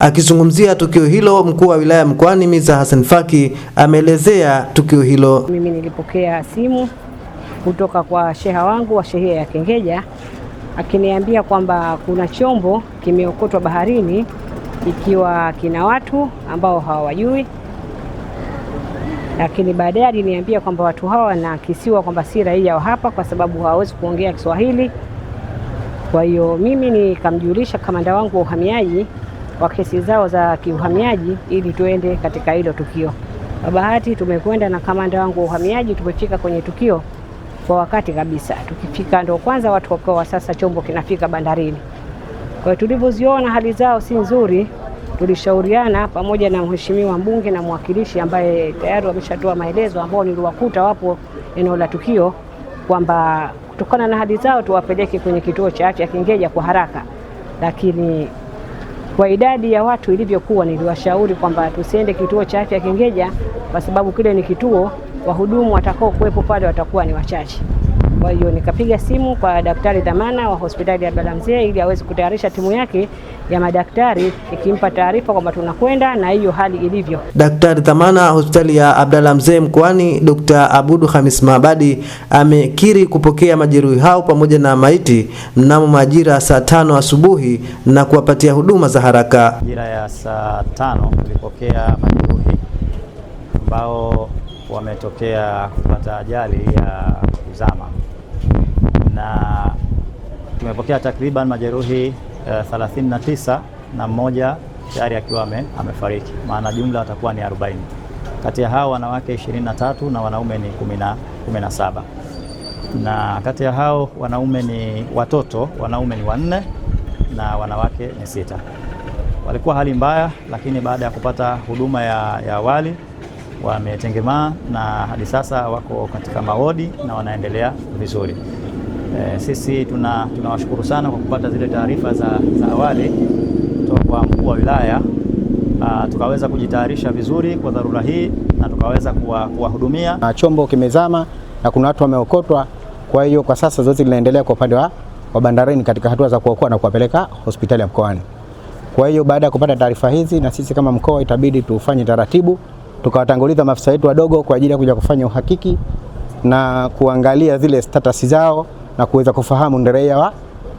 Akizungumzia tukio hilo, mkuu wa wilaya Mkoani Miza Hassan Faki ameelezea tukio hilo. Mimi nilipokea simu kutoka kwa sheha wangu wa shehia ya Kengeja akiniambia kwamba kuna chombo kimeokotwa baharini ikiwa kina watu ambao hawajui, lakini baadaye aliniambia kwamba watu hawa wanakisiwa kwamba si raia wa hapa kwa sababu hawawezi kuongea Kiswahili. Kwa hiyo mimi nikamjulisha kamanda wangu wa uhamiaji wa kesi zao za kiuhamiaji ili tuende katika hilo tukio. Kwa bahati tumekwenda na kamanda wangu wa uhamiaji, tumefika kwenye tukio kwa wakati kabisa. Tukifika ndio kwanza watu kwa sasa chombo kinafika bandarini. Kwa hiyo tulivyoziona hali zao si nzuri, tulishauriana pamoja na mheshimiwa mbunge na mwakilishi ambaye tayari wameshatoa maelezo ambao niliwakuta wapo eneo la tukio kwamba kutokana na hali zao tuwapeleke kwenye kituo cha afya Kengeja kwa haraka, lakini kwa idadi ya watu ilivyokuwa niliwashauri kwamba tusiende kituo cha afya Kengeja kwa sababu kile ni kituo, wahudumu watakao kuwepo pale watakuwa ni wachache. Kwa hiyo nikapiga simu kwa daktari dhamana wa hospitali ya Abdalla Mzee ili aweze kutayarisha timu yake ya madaktari ikimpa taarifa kwamba tunakwenda na hiyo hali ilivyo. Daktari dhamana hospitali ya Abdalla Mzee Mkoani Dr. Abudu Khamis Mabadi amekiri kupokea majeruhi hao pamoja na maiti mnamo majira saa 5 asubuhi na kuwapatia huduma za haraka. Majira ya saa 5 tulipokea majeruhi ambao wametokea kupata ajali ya kuzama, na tumepokea takriban majeruhi 39 na mmoja tayari akiwa amefariki, maana jumla watakuwa ni 40. Kati ya hao wanawake 23 na wanaume ni 17, na kati ya hao wanaume ni watoto, wanaume ni 4 na wanawake ni 6. Walikuwa hali mbaya, lakini baada ya kupata huduma ya awali wametengemaa na hadi sasa wako katika mawodi na wanaendelea vizuri. Sisi tunawashukuru sana kwa kupata zile taarifa za awali kutoka kwa mkuu wa wilaya, tukaweza kujitayarisha vizuri kwa dharura hii na tukaweza kuwahudumia. Chombo kimezama na kuna watu wameokotwa, kwa hiyo kwa sasa zoezi linaendelea kwa upande wa bandarini katika hatua za kuokoa na kuwapeleka hospitali ya mkoani. Kwa hiyo baada ya kupata taarifa hizi, na sisi kama mkoa itabidi tufanye taratibu, tukawatanguliza maafisa wetu wadogo kwa ajili ya kuja kufanya uhakiki na kuangalia zile status zao na kuweza kufahamu ni raia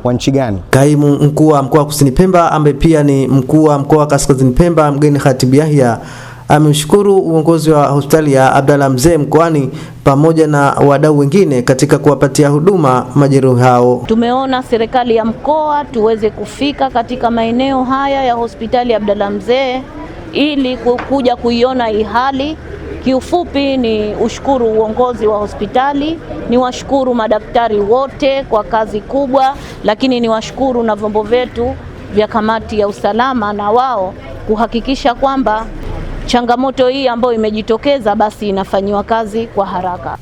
wa nchi gani. Kaimu mkuu wa mkoa wa Kusini Pemba ambaye pia ni mkuu wa mkoa wa Kaskazini Pemba Mgeni Khatibu Yahya amemshukuru uongozi wa hospitali ya Abdalla Mzee Mkoani pamoja na wadau wengine katika kuwapatia huduma majeruhi hao. Tumeona serikali ya mkoa tuweze kufika katika maeneo haya ya hospitali ya Abdalla Mzee ili kuja kuiona hii hali. Kiufupi ni ushukuru uongozi wa hospitali, ni washukuru madaktari wote kwa kazi kubwa, lakini ni washukuru na vyombo vyetu vya kamati ya usalama na wao kuhakikisha kwamba changamoto hii ambayo imejitokeza basi inafanyiwa kazi kwa haraka.